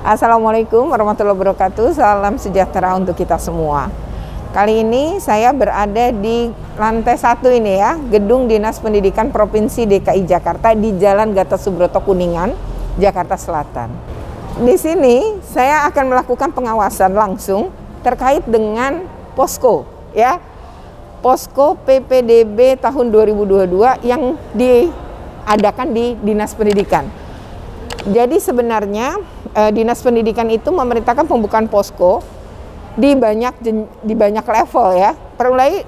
Assalamualaikum warahmatullahi wabarakatuh. Salam sejahtera untuk kita semua. Kali ini saya berada di lantai 1 ini ya, Gedung Dinas Pendidikan Provinsi DKI Jakarta di Jalan Gatot Subroto Kuningan, Jakarta Selatan. Di sini saya akan melakukan pengawasan langsung terkait dengan posko ya. Posko PPDB tahun 2022 yang diadakan di Dinas Pendidikan. Jadi sebenarnya Dinas Pendidikan itu memerintahkan pembukaan posko di banyak level ya.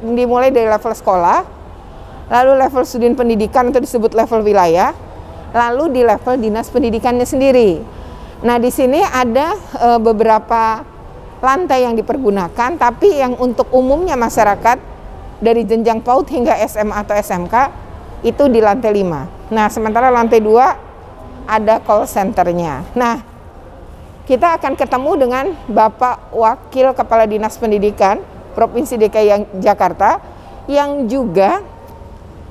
Dimulai dari level sekolah, lalu level studi pendidikan atau disebut level wilayah, lalu di level dinas pendidikannya sendiri. Nah, di sini ada beberapa lantai yang dipergunakan, tapi yang untuk umumnya masyarakat dari jenjang PAUD hingga SMA atau SMK itu di lantai 5. Nah, sementara lantai 2 ada call centernya. Nah, kita akan ketemu dengan Bapak Wakil Kepala Dinas Pendidikan Provinsi DKI Jakarta yang juga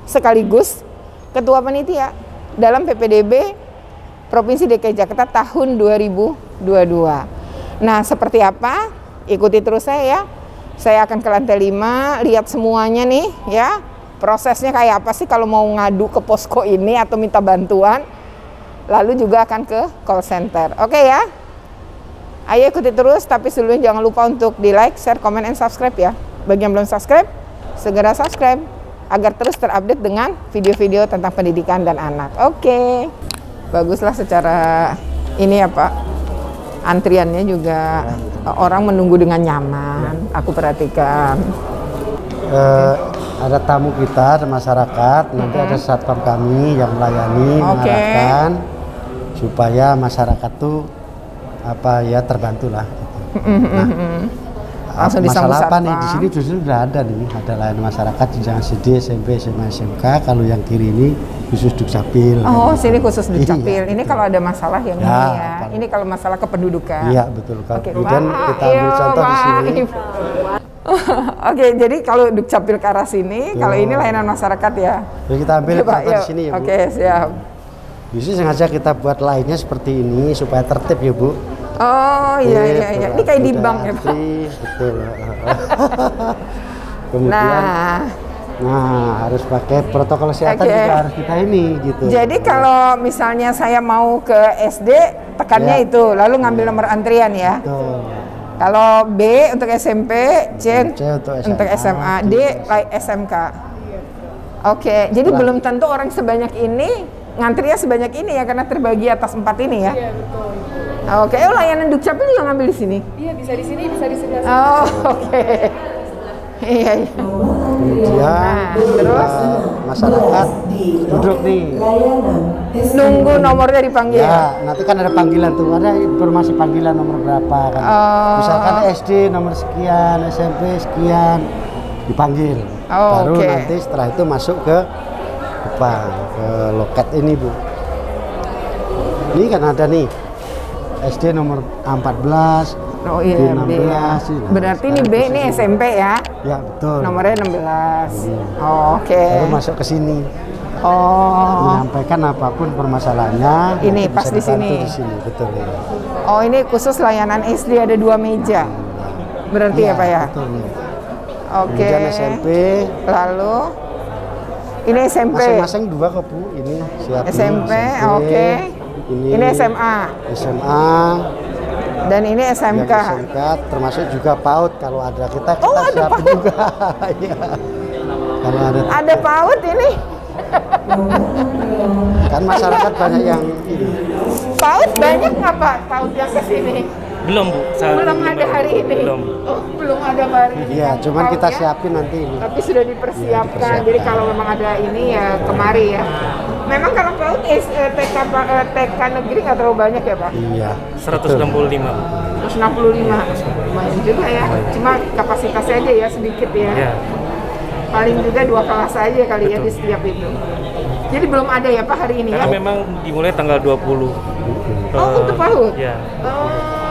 sekaligus Ketua Panitia dalam PPDB Provinsi DKI Jakarta tahun 2022. Nah, seperti apa? Ikuti terus saya ya. Saya akan ke lantai 5, lihat semuanya nih ya. Prosesnya kayak apa sih kalau mau ngadu ke posko ini atau minta bantuan. Lalu juga akan ke call center. Oke ya? Ayo ikuti terus, tapi sebelumnya jangan lupa untuk di like, share, comment, and subscribe ya. Bagi yang belum subscribe, segera subscribe agar terus terupdate dengan video-video tentang pendidikan dan anak. Oke. Baguslah secara ini ya Pak. Antriannya juga orang menunggu dengan nyaman. Aku perhatikan. Ada tamu kita, ada masyarakat, nanti ada satpam kami yang melayani, mengarahkan supaya masyarakat tuh apa ya terbantu lah. Langsung masalah apa nih di sini justru sudah ada nih, ada layanan masyarakat jenjang SD, SMP, SMA, SMK. Kalau yang kiri ini khusus Dukcapil. Oh, sini khusus Dukcapil. Iya, ini kalau ada masalah yang ini ya. Ini kalau masalah kependudukan. Iya betul. Kemudian kita ambil contoh di sini. Oke, jadi kalau Dukcapil ke arah sini, kalau ini layanan masyarakat ya. Jadi kita ambil contoh di sini ya Bu. Oke, siap. Di sini sengaja kita buat lainnya seperti ini supaya tertib ya Bu. Oh iya. Ini kayak di bank ya Pak. Betul. Kemudian, harus pakai protokol kesehatan juga harus kita ini gitu. Jadi kalau misalnya saya mau ke SD, tekannya itu, lalu ngambil nomor antrian ya. Betul. Kalau B untuk SMP, C untuk SMA, D SMK. Oke, jadi belum tentu orang sebanyak ini ngantrinya sebanyak ini ya karena terbagi atas 4 ini ya. Iya betul. Oke, layanan Dukcapil juga ngambil di sini. Iya, bisa di sini, bisa di sebelah sini. Oh, oke. Iya. Kemudian terus masyarakat duduk nih. Nunggu nomornya dipanggil. Ya, nanti kan ada panggilan tuh, ada informasi panggilan nomor berapa kan. Misalkan SD nomor sekian, SMP sekian dipanggil. Baru nanti setelah itu masuk ke loket ini Bu. Ini kan ada nih SD nomor 14. Oh iya, B ya. Berarti ini B ini SMP ya? Ya betul. Nomornya 16. Oke. Baru masuk ke sini. Menyampaikan apapun permasalahannya. Ini pas di sini. Betul ya. Oh, ini khusus layanan SD ada 2 meja. Berarti ya Pak ya? Betul ya. Oke. Kemudian SMP. Lalu ini SMP. Masing-masing 2 kok Bu. Ini siap. SMP, oke. Ini SMA. Dan ini SMK. SMK termasuk juga PAUD kalau ada kita siapin juga. Ya. Kalau ada PAUD ini. Kan masyarakat banyak yang ini. PAUD banyak nggak Pak? PAUD yang ke sini? Belum Bu. Belum ada hari ini. Belum ada hari ini. Iya, cuman kita siapin nanti ini. Tapi sudah dipersiapkan. Jadi kalau memang ada ini ya kemari ya. Memang kalau PAUD TK negeri nggak terlalu banyak ya Pak? Iya. 165. 165. Lumayan juga ya. Cuma kapasitasnya aja ya sedikit ya. Iya. Paling juga 2 kelas aja kali ya di setiap itu. Jadi belum ada ya Pak hari ini ya? Karena memang dimulai tanggal 20. Untuk PAUD? Ya.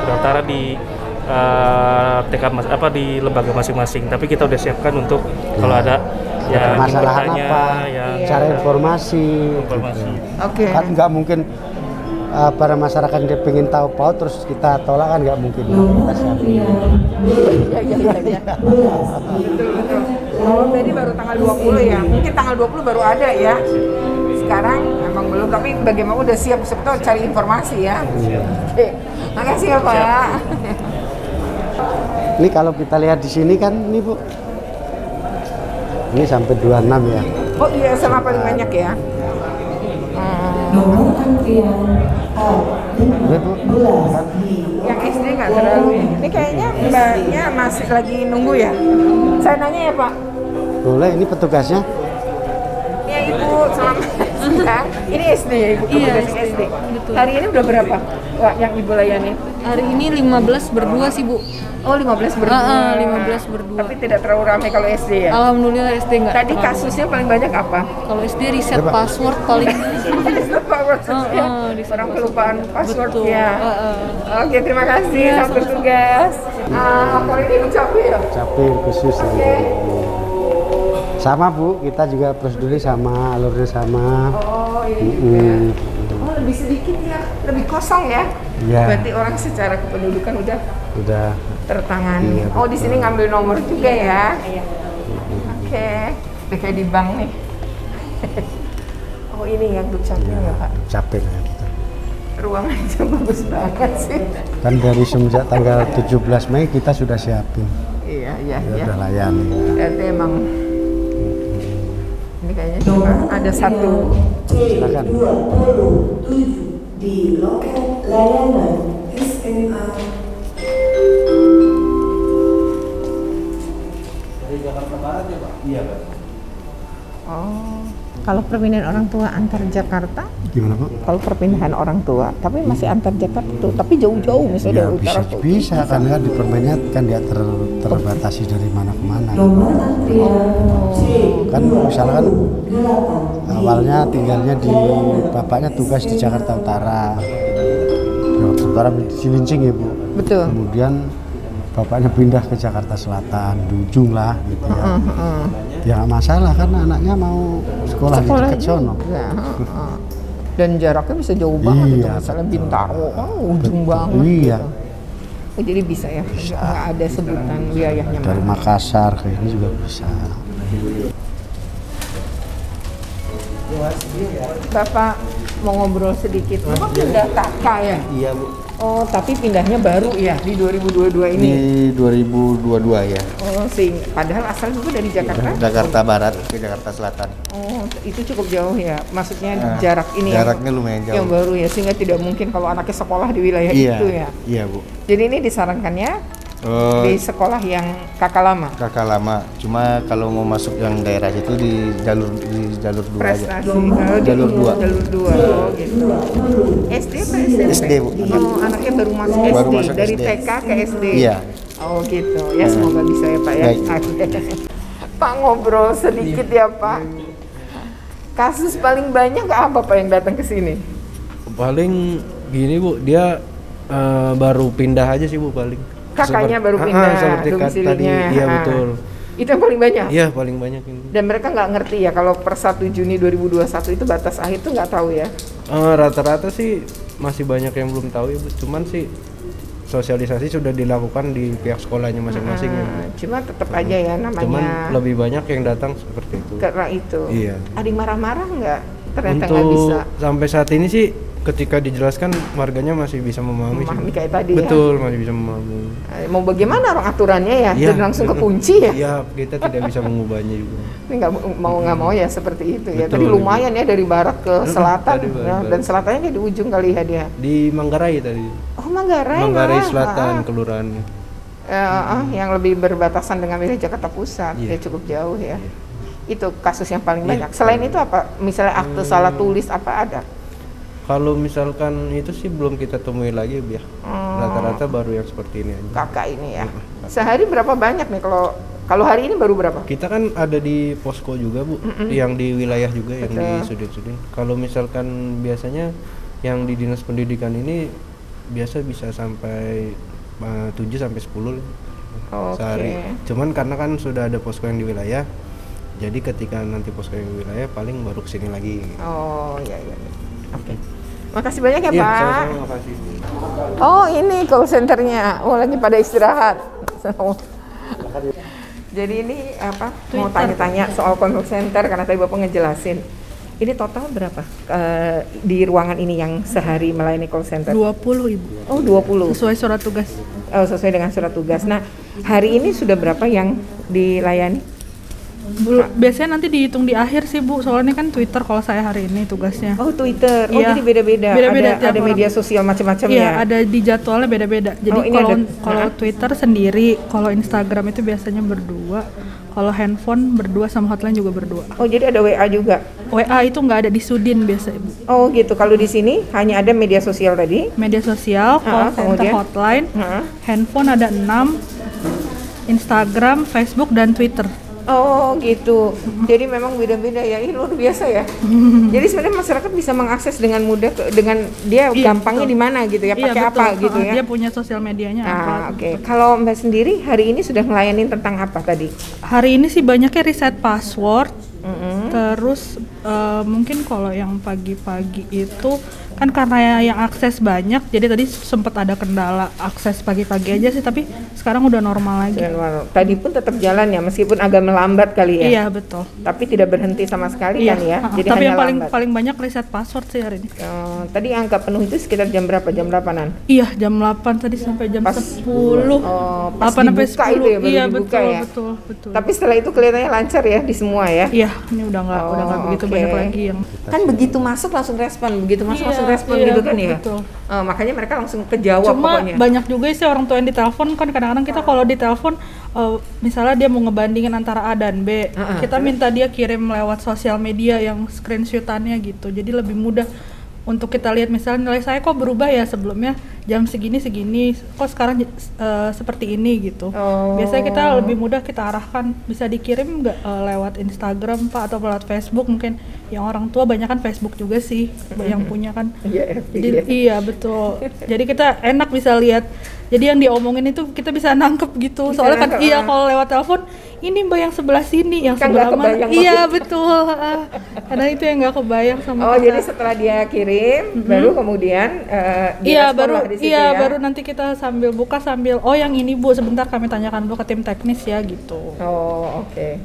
Pendaftaran di TK di lembaga masing-masing. Tapi kita udah siapkan untuk kalau ada ya masalah bertanya, apa, yang cari informasi. Oke. Kan nggak mungkin para masyarakat dia pengen tahu PAUD terus kita tolak kan nggak mungkin. Kita siapin. Iya. Betul. Oh, jadi baru tanggal 20 ya. Mungkin tanggal 20 baru ada ya. Sekarang emang belum, tapi bagaimana udah siap sebetulnya cari informasi ya. Oke. Makasih ya, Pak. Ini kalau kita lihat di sini kan ini Bu. Ini sampai 26 ya. Oh iya, sama paling banyak ya. Ini Bu. Kan? Yang SD nggak terlalu ya. Ini kayaknya mbaknya masih lagi nunggu ya. Saya nanya ya Pak. Boleh, ini petugasnya. Ya Ibu, selamat siang. Ini SD ya Ibu? Iya, SD. betul. Hari ini udah berapa Wah, yang Ibu layani? Hari ini 15 berdua sih Bu. Oh 15 berdua. 15 berdua. Tapi tidak terlalu ramai kalau SD ya? Alhamdulillah SD nggak. Tadi terlalu. kasusnya paling banyak apa? Kalau SD reset password paling. Orang kelupaan password Betul. ya. Oke, terima kasih. Iya, Selamat bertugas. Kalau ini ucapin ya? Capil khusus. Sama Bu, kita juga prosedurnya sama, alurnya sama. Oh iya. Oh lebih sedikit ya, lebih kosong ya. Iya. Berarti orang secara kependudukan udah Udah. tertangani. Iya, Oh di sini ngambil nomor juga ya. Iya. Oke, udah kayak di bank nih. Oh ini yang dukcapil ya Pak. Capil ya. Betul. Ruangannya bagus banget sih. Kan dari semenjak tanggal 17 Mei kita sudah siapin. Iya. Ya, udah layani. Berarti emang ini kayaknya cuma ada satu. Silakan. Di loket layanan SMA. Dari Jakarta Barat ya Pak? Iya Pak. Oh, kalau perpindahan orang tua antar Jakarta, Gimana Bu? kalau perpindahan orang tua, tapi masih antar Jakarta tuh, tapi jauh-jauh misalnya Ya dari utara bisa, ke bisa karena kan di permennya kan dia terbatasi dari mana ke mana. Nomor antrian C. Kan misalkan awalnya tinggalnya di bapaknya tugas di Jakarta Utara. Jakarta Utara di Cilincing ya Bu. Betul. Kemudian bapaknya pindah ke Jakarta Selatan, di ujung lah gitu ya. Ya nggak masalah kan anaknya mau sekolah di dekat sono. Ya, dan jaraknya bisa jauh banget itu, Iya, misalnya betul. Bintaro, kan ujung banget. Iya. Gitu. Oh, jadi bisa ya, nggak ada sebutan wilayahnya Dari mana. Makassar ke ini juga bisa. Bapak mau ngobrol sedikit, Bapak pindah TK ya? Iya Bu. Oh, tapi pindahnya baru ya di 2022 ini? Di 2022 ya. Oh, padahal asal juga dari Jakarta? Jakarta Barat ke Jakarta Selatan. Oh, itu cukup jauh ya? Maksudnya jarak ini Jaraknya lumayan jauh. yang baru ya, sehingga tidak mungkin kalau anaknya sekolah di wilayah Iya. itu ya? Iya Bu. Jadi ini disarankannya di sekolah yang kakak lama? Kakak lama. Cuma kalau mau masuk yang daerah itu di jalur 2 aja. Prestasi? Oh, Jalur 2. Jalur 2, oh gitu. SD apa SMP? SD, Bu. Oh, anaknya baru masuk Baru SD, masuk dari SD. TK ke SD? Iya. Oh gitu, ya semoga bisa ya Pak ya. Baik. Pak ngobrol sedikit ya Pak. Kasus paling banyak apa Pak yang datang ke sini? Paling gini Bu, dia baru pindah aja sih Bu paling. Kakaknya baru pindah seperti domisilinya. tadi, iya betul. Itu yang paling banyak? Iya paling banyak ini. Dan mereka nggak ngerti ya kalau per 1 Juni 2021 itu batas akhir itu nggak tahu ya? Rata-rata sih masih banyak yang belum tahu ya Bu. Cuman sih sosialisasi sudah dilakukan di pihak sekolahnya masing-masing ya Bu. Cuma tetap aja ya namanya. Cuman lebih banyak yang datang seperti itu. Karena itu. Iya. Ada yang marah-marah nggak? Ternyata nggak Untuk bisa. sampai saat ini sih ketika dijelaskan warganya masih bisa memahami. Memahami sih. kayak tadi ya? Betul, masih bisa memahami. Mau bagaimana orang aturannya ya? Iya. Dan langsung kekunci ya? Iya, kita tidak bisa mengubahnya juga. Ini nggak mau ya seperti itu ya. Betul, Tadi lumayan ya dari barat ke selatan dari barat, ya. barat. Dan selatannya kayak di ujung kali ya dia. Di Manggarai tadi. Oh Manggarai. Manggarai malah. Selatan, kelurahan. Yang lebih berbatasan dengan wilayah Jakarta Pusat, Iya. ya cukup jauh ya. Itu kasus yang paling banyak. Selain itu apa? Misalnya akte salah tulis apa ada? Kalau misalkan itu sih belum kita temui lagi ya. Rata-rata baru yang seperti ini aja. Kakak ini ya. Sehari berapa banyak nih kalau hari ini baru berapa? Kita kan ada di posko juga Bu, yang di wilayah juga, yang di Sudin-Sudin. Kalau misalkan biasanya yang di Dinas Pendidikan ini biasa bisa sampai 7 sampai 10 sehari. Cuman karena kan sudah ada posko yang di wilayah, jadi ketika nanti posko yang di wilayah paling baru kesini lagi. Oh iya. Oke. Makasih banyak ya Iya, Pak. sama-sama, makasih. Oh ini call centernya, lagi pada istirahat. Jadi ini apa? Mau tanya-tanya soal call center karena tadi Bapak ngejelasin. Ini total berapa di ruangan ini yang sehari melayani call center? 20 Ibu. Oh 20. Sesuai surat tugas. Oh, sesuai dengan surat tugas. Nah hari ini sudah berapa yang dilayani? Biasanya nanti dihitung di akhir sih Bu, soalnya kan Twitter kalau saya hari ini tugasnya. Oh Twitter, oh Iya. jadi beda-beda. Beda-beda tiap Ada orang. media sosial macam-macam Iya, ya. ada di jadwalnya beda-beda. Jadi Oh, ini kalau ada- Twitter sendiri, kalau Instagram itu biasanya berdua, kalau handphone berdua sama hotline juga berdua. Oh jadi ada WA juga. WA itu nggak ada di Sudin biasa Ibu. Oh gitu. Kalau di sini hanya ada media sosial tadi. Media sosial, call center, kemudian? hotline, handphone ada 6, Instagram, Facebook, dan Twitter. Oh gitu. Jadi memang beda-beda ya. Ini luar biasa ya. Jadi sebenarnya masyarakat bisa mengakses dengan mudah dengan dia Iya, gampangnya betul. di mana gitu ya. Iya, Pakai betul. apa gitu ya. Dia punya sosial medianya apa. Oke. Kalau Mbak sendiri hari ini sudah melayani tentang apa tadi? Hari ini sih banyaknya reset password. Terus mungkin kalau yang pagi-pagi itu kan karena yang akses banyak, jadi tadi sempat ada kendala akses pagi-pagi aja sih, tapi sekarang udah normal lagi. Tadi pun tetap jalan ya, meskipun agak melambat kali ya. Iya betul. Tapi tidak berhenti sama sekali Iya. kan ya. Jadi Tapi hanya yang paling lambat. paling banyak reset password sih hari ini. Tadi angka penuh itu sekitar jam berapa? Jam 8-an? Iya jam 8 tadi sampai jam 10. Pas 8 sampai dibuka 10. itu ya, baru Iya dibuka betul, ya. betul. Tapi setelah itu kelihatannya lancar ya di semua ya. Iya, ini udah nggak begitu oke. banyak lagi yang. Kan begitu masuk langsung respon, begitu masuk Iya, langsung respon iya, gitu kan ya. betul. Makanya mereka langsung kejawab Cuma pokoknya. banyak juga sih orang tua yang ditelepon kan kadang-kadang kita kalau ditelepon misalnya dia mau ngebandingin antara A dan B, kita minta dia kirim lewat sosial media yang screenshotannya gitu. Jadi lebih mudah untuk kita lihat misalnya nilai saya kok berubah ya sebelumnya jam segini kok sekarang seperti ini gitu. Biasanya kita lebih mudah kita arahkan bisa dikirim nggak lewat Instagram Pak atau lewat Facebook, mungkin yang orang tua banyak kan Facebook juga sih yang punya kan. Jadi iya betul. Jadi kita enak bisa lihat. Jadi yang diomongin itu kita bisa nangkep gitu. Soalnya kan iya kalau lewat telepon ini mbak yang sebelah sini, yang Kan sebelah nggak mana? kebayang Iya betul. Karena itu yang nggak kebayang sama kita. Jadi setelah dia kirim, baru kemudian Iya direspon baru lah di situ ya. baru nanti kita sambil buka sambil yang ini Bu sebentar kami tanyakan dulu ke tim teknis ya gitu. Oke.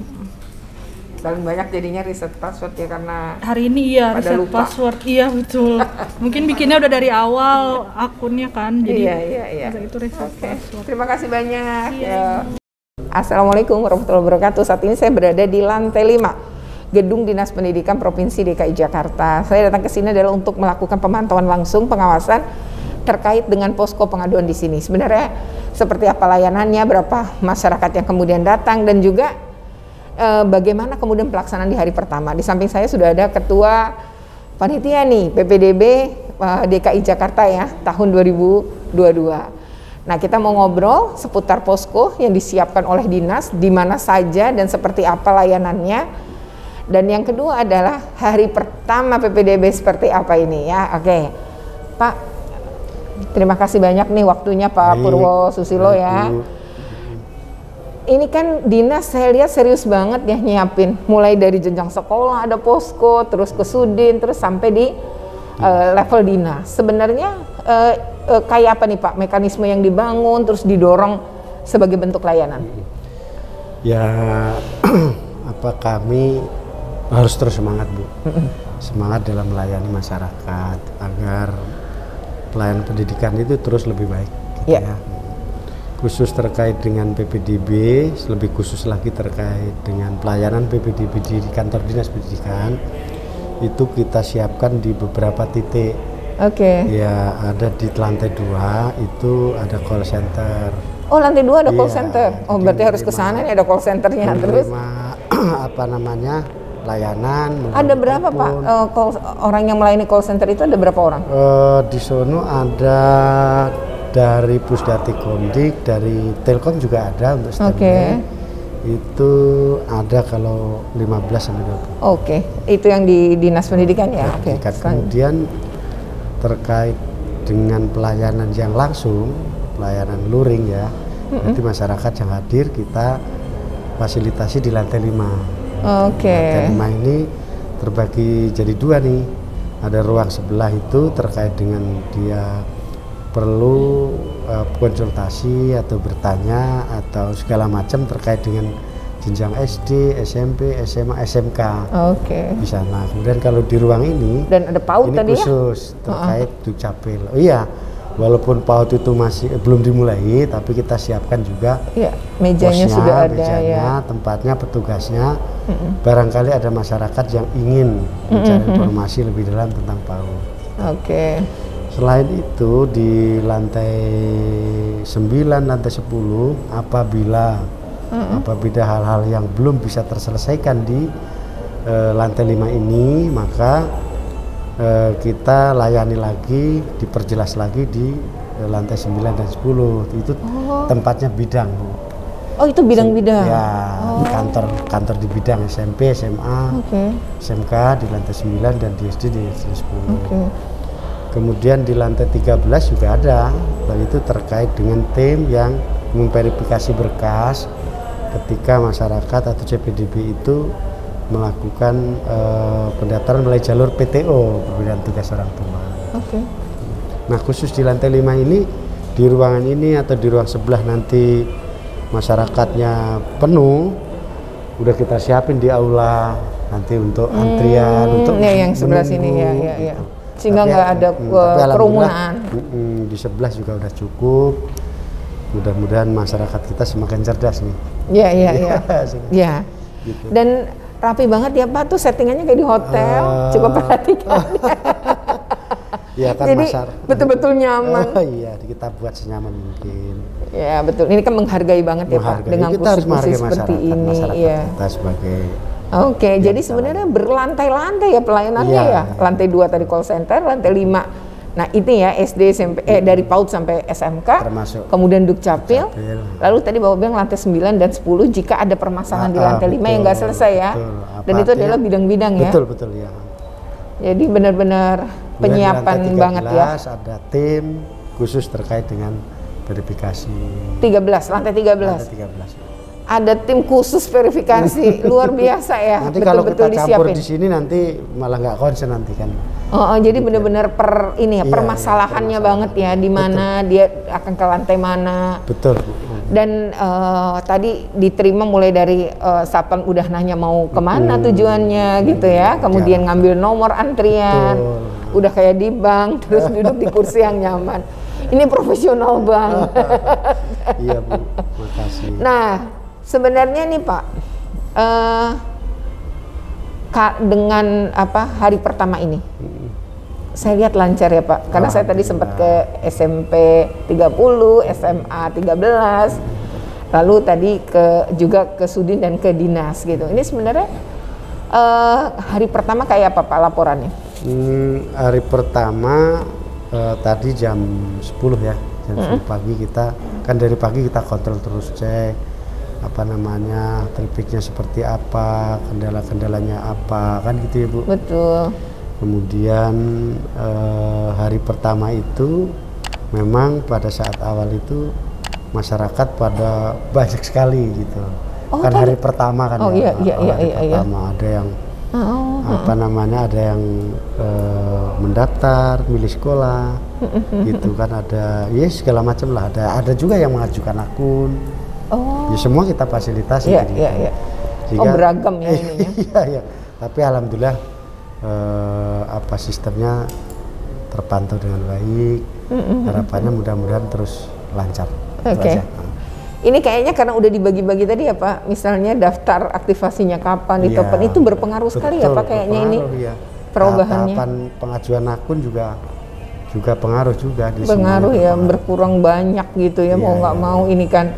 Paling banyak jadinya reset password ya karena Hari ini iya pada reset lupa. password iya betul. Mungkin bikinnya udah dari awal akunnya kan jadi iya. itu reset password. Terima kasih banyak. Ya. Assalamualaikum warahmatullahi wabarakatuh. Saat ini saya berada di lantai 5 Gedung Dinas Pendidikan Provinsi DKI Jakarta. Saya datang ke sini adalah untuk melakukan pemantauan langsung pengawasan terkait dengan posko pengaduan di sini. Sebenarnya seperti apa layanannya, berapa masyarakat yang kemudian datang dan juga bagaimana kemudian pelaksanaan di hari pertama. Di samping saya sudah ada Ketua Panitia nih PPDB DKI Jakarta ya tahun 2022. Nah kita mau ngobrol seputar posko yang disiapkan oleh dinas, di mana saja dan seperti apa layanannya. Dan yang kedua adalah hari pertama PPDB seperti apa ini ya. Oke Pak, terima kasih banyak nih waktunya Pak Purwo Susilo ya. Ini kan dinas saya lihat serius banget ya nyiapin, mulai dari jenjang sekolah ada posko, terus ke Sudin, terus sampai di level dinas. Sebenarnya kayak apa nih Pak mekanisme yang dibangun terus didorong sebagai bentuk layanan? Ya kami harus terus semangat Bu, semangat dalam melayani masyarakat agar pelayanan pendidikan itu terus lebih baik. Gitu ya. Khusus terkait dengan PPDB, lebih khusus lagi terkait dengan pelayanan PPDB di kantor dinas pendidikan, itu kita siapkan di beberapa titik. Ya ada di lantai 2 itu ada call center. Oh lantai 2 ada call center. Oh berarti harus ke sana nih ada call centernya. Terus layanan. Ada berapa Pak orang yang melayani call center itu ada berapa orang? Di sono ada dari Pusdati Komdik, dari Telkom juga ada untuk standby. Itu ada kalau 15 sampai 20. Itu yang di Dinas Pendidikan ya. Kemudian terkait dengan pelayanan yang langsung, pelayanan luring ya. Nanti masyarakat yang hadir kita fasilitasi di lantai 5. Lantai 5 ini terbagi jadi 2 nih. ada ruang sebelah itu terkait dengan dia perlu konsultasi atau bertanya atau segala macam terkait dengan jenjang SD, SMP, SMA, SMK. Oke. Di sana. Kemudian kalau di ruang ini Dan ada PAUD ini tadi ya? khusus terkait Dukcapil. Oh iya, walaupun PAUD itu masih belum dimulai, tapi kita siapkan juga Iya, mejanya posnya, sudah ada mejanya, ya. tempatnya, petugasnya. Barangkali ada masyarakat yang ingin mencari informasi lebih dalam tentang PAUD. Oke. Selain itu di lantai 9, lantai 10 apabila hal-hal yang belum bisa terselesaikan di lantai 5 ini, maka kita layani lagi, diperjelas lagi di lantai 9 dan 10. Itu tempatnya bidang, Bu. Oh, itu bidang-bidang. Ya, kantor di bidang SMP, SMA, Oke. SMK di lantai 9 dan di SD di lantai 10. Oke. Kemudian di lantai 13 juga ada, dan itu terkait dengan tim yang memverifikasi berkas ketika masyarakat atau CPDB itu melakukan pendaftaran melalui jalur PTO, perbedaan tugas orang tua. Oke. Nah, khusus di lantai 5 ini, di ruangan ini atau di ruang sebelah nanti masyarakatnya penuh, udah kita siapin di aula nanti untuk antrian, untuk ya, yang sebelah menunggu, sini ya, ya, ya. gitu. Sehingga Tapi nggak ada tapi alhamdulillah, kerumunan. di sebelah juga udah cukup. Mudah-mudahan masyarakat kita semakin cerdas nih. Iya, iya, iya. Iya. Gitu. Dan rapi banget ya Pak, tuh settingannya kayak di hotel. Coba perhatikan. Ya kan, Jadi Masar. betul-betul nyaman. Iya, kita buat senyaman mungkin. Ya betul, ini kan menghargai banget ya Pak Menghargai. dengan Kita harus kursi menghargai seperti masyarakat, ini. masyarakat Iya. kita sebagai Oke, jadi sebenarnya berlantai-lantai ya pelayanannya Iya. ya. Lantai 2 tadi call center, lantai 5. Nah, itu ya SD SMP dari PAUD sampai SMK. Termasuk Kemudian Dukcapil. Dukcapil. Lalu tadi Bapak bilang lantai 9 dan 10 jika ada permasalahan di lantai 5 yang nggak selesai ya. betul. Dan itu adalah bidang-bidang ya. Betul ya. Jadi benar-benar Kemudian penyiapan di lantai 13 banget ya. ada tim khusus terkait dengan verifikasi. 13, lantai 13. Lantai 13. Ada tim khusus verifikasi, luar biasa ya. Nanti kalau kita Betul-betul campur disiapin. di sini nanti malah nggak konsen nanti kan. Jadi benar-benar Iya, permasalahannya permasalahan. banget ya, di mana dia akan ke lantai mana. Betul. Dan tadi diterima mulai dari satpam udah nanya mau kemana tujuannya gitu ya, kemudian ngambil nomor antrian, udah kayak di bank, terus duduk di kursi yang nyaman. Ini profesional banget. Iya Bu, makasih. Nah, sebenarnya nih Pak, dengan hari pertama ini, saya lihat lancar ya Pak, karena saya tadi sempat ke SMP 30, SMA 13, lalu tadi juga ke Sudin dan ke dinas gitu. Ini sebenarnya hari pertama kayak apa Pak laporannya? Hari pertama tadi jam 10 ya, jam 10 pagi kita kan dari pagi kita kontrol terus, cek apa namanya, trafficnya seperti apa, kendala-kendalanya apa, kan gitu ya Bu. Betul. Kemudian hari pertama itu memang pada saat awal itu masyarakat pada banyak sekali gitu. Kan hari pertama kan iya, pertama ada yang apa namanya, ada yang mendaftar milih sekolah gitu kan, ada ya segala macam lah, ada juga yang mengajukan akun. Ya semua kita fasilitasi. Iya. Beragam ya ininya. Iya. Tapi alhamdulillah apa sistemnya terpantau dengan baik. Harapannya mudah-mudahan terus lancar. Oke. Ini kayaknya karena udah dibagi-bagi tadi ya Pak, misalnya daftar aktivasinya kapan, di topen itu berpengaruh sekali ya Pak kayaknya ini ya. perubahannya. Tahapan pengajuan akun juga pengaruh juga di pengaruh ya, berkurang banyak gitu ya, mau nggak mau ini kan.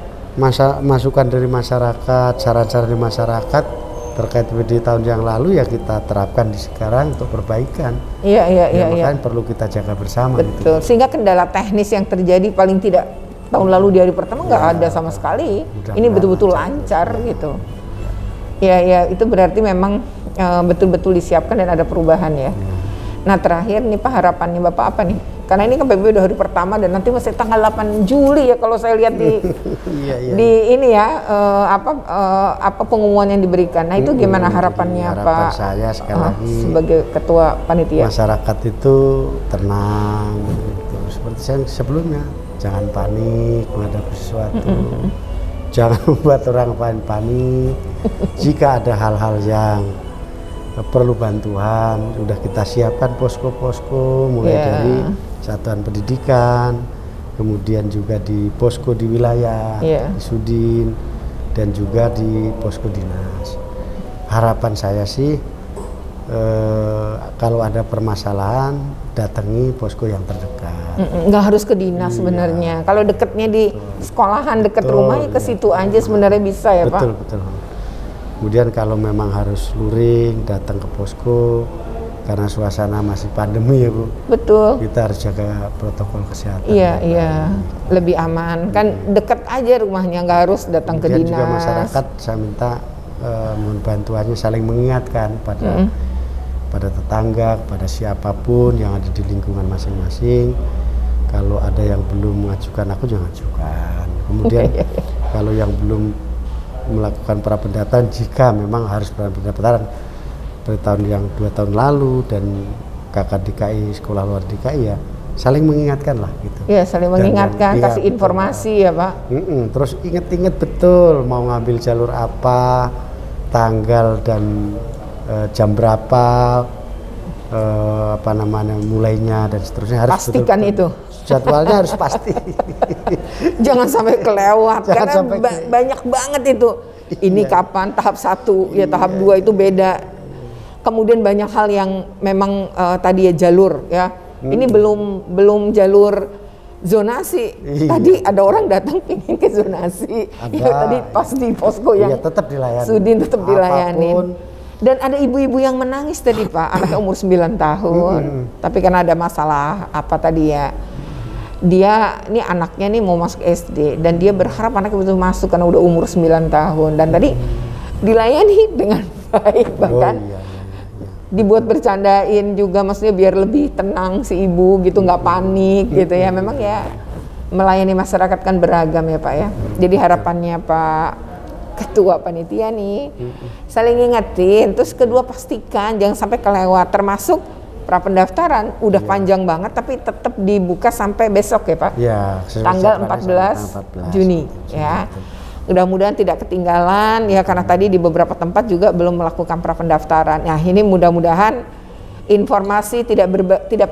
Masukan dari masyarakat, saran-saran dari masyarakat terkait di tahun yang lalu ya kita terapkan di sekarang untuk perbaikan. Iya. Makanya perlu kita jaga bersama. Betul. Gitu. Sehingga kendala teknis yang terjadi paling tidak tahun lalu di hari pertama nggak ada sama sekali. Ini betul-betul lancar gitu. Ya itu berarti memang betul-betul disiapkan dan ada perubahan ya. Nah terakhir nih Pak, harapannya Bapak apa nih Karena ini kan PBB udah hari pertama dan nanti masih tanggal 8 Juli ya kalau saya lihat di di ini ya apa pengumuman yang diberikan. Nah itu gimana harapannya harapan Pak? Saya sekali lagi sebagai ketua panitia. Masyarakat itu tenang gitu. Seperti saya sebelumnya, jangan panik menghadapi sesuatu. Jangan membuat orang panik. Jika ada hal-hal yang perlu bantuan, sudah kita siapkan posko-posko mulai dari satuan pendidikan, kemudian juga di posko di wilayah, di Sudin, dan juga di posko dinas. Harapan saya sih kalau ada permasalahan datangi posko yang terdekat. Nggak harus ke dinas sebenarnya. Kalau dekatnya di sekolahan dekat rumah ya ke situ aja sebenarnya bisa ya Pak. Betul. Kemudian kalau memang harus luring datang ke posko karena suasana masih pandemi ya Bu. Betul. Kita harus jaga protokol kesehatan. Iya. Lebih aman kan dekat aja rumahnya nggak harus datang ke dinas. Juga masyarakat saya minta mohon bantuannya saling mengingatkan pada tetangga, pada siapapun yang ada di lingkungan masing-masing. Kalau ada yang belum mengajukan, aku jangan ajukan. Kemudian kalau yang belum melakukan prapendaftaran, jika memang harus prapendaftaran pada tahun yang 2 tahun lalu dan kakak DKI sekolah luar DKI ya saling mengingatkan lah gitu. Iya saling mengingatkan, kasih informasi ya Pak. Terus inget-inget betul mau ngambil jalur apa, tanggal dan jam berapa, mulainya dan seterusnya harus pastikan betul, itu jadwalnya harus pasti. Jangan sampai kelewat Jangan karena sampai banyak banget itu. Ini kapan tahap 1 ya tahap 2 itu beda. Kemudian banyak hal yang memang tadi ya jalur ya. Ini belum jalur zonasi. Tadi ada orang datang pengen ke zonasi. Ya, tadi pas di posko yang tetap dilayani. Sudin tetap dilayani. Dan ada ibu-ibu yang menangis tadi Pak, anaknya umur 9 tahun. Tapi karena ada masalah apa tadi ya. Dia ini anaknya nih mau masuk SD dan dia berharap anaknya betul masuk karena udah umur 9 tahun dan tadi dilayani dengan baik bahkan dibuat bercandain juga maksudnya biar lebih tenang si ibu gitu nggak panik gitu ya. Memang ya melayani masyarakat kan beragam ya Pak ya. Jadi harapannya Pak Ketua Panitia nih saling ngingetin, terus kedua pastikan jangan sampai kelewat, termasuk prapendaftaran udah panjang banget tapi tetap dibuka sampai besok ya Pak. Tanggal 14 Juni ya. Mudah-mudahan tidak ketinggalan ya karena tadi di beberapa tempat juga belum melakukan prapendaftaran. Nah, ini mudah-mudahan informasi tidak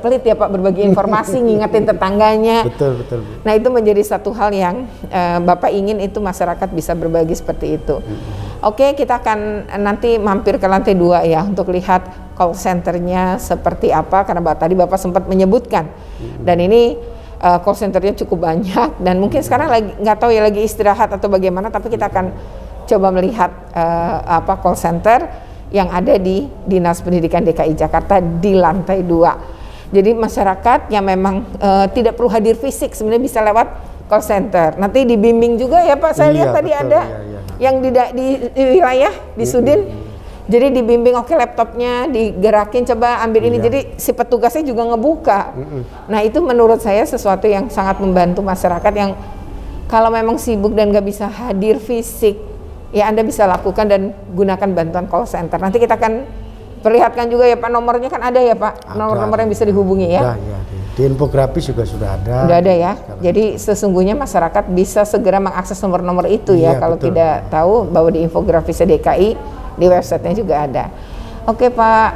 pelit ya Pak, berbagi informasi, ngingetin tetangganya. Betul. Nah, itu menjadi satu hal yang Bapak ingin itu masyarakat bisa berbagi seperti itu. Oke, kita akan nanti mampir ke lantai 2 ya untuk lihat call centernya seperti apa karena tadi Bapak sempat menyebutkan. Dan ini call centernya cukup banyak dan mungkin sekarang lagi nggak tahu ya lagi istirahat atau bagaimana, tapi kita akan coba melihat call center yang ada di Dinas Pendidikan DKI Jakarta di lantai 2. Jadi masyarakat yang memang tidak perlu hadir fisik sebenarnya bisa lewat call center. Nanti dibimbing juga ya Pak. Saya lihat tadi ada yang di wilayah di Sudin. Jadi dibimbing, oke laptopnya digerakin, coba ambil ini. Jadi si petugasnya juga ngebuka. Nah itu menurut saya sesuatu yang sangat membantu masyarakat yang kalau memang sibuk dan nggak bisa hadir fisik, ya Anda bisa lakukan dan gunakan bantuan call center. Nanti kita akan perlihatkan juga ya Pak, nomornya kan ada ya Pak, nomor-nomor yang bisa dihubungi ya. Di infografis juga sudah ada. Sudah ada ya. Jadi sesungguhnya masyarakat bisa segera mengakses nomor-nomor itu ya. Kalau tidak tahu bahwa di infografis DKI di websitenya juga ada. Oke Pak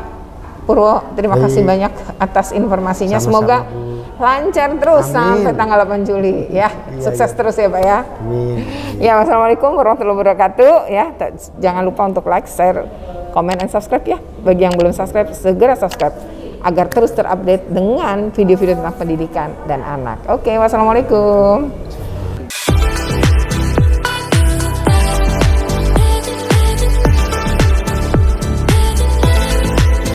Purwo, terima kasih banyak atas informasinya. Semoga lancar terus sampai tanggal 8 Juli ya. Sukses terus ya Pak ya. Amin. Ya, wassalamualaikum warahmatullahi wabarakatuh ya. Jangan lupa untuk like, share, komen, dan subscribe ya. Bagi yang belum subscribe, segera subscribe agar terus terupdate dengan video-video tentang pendidikan dan anak. Oke, wassalamualaikum.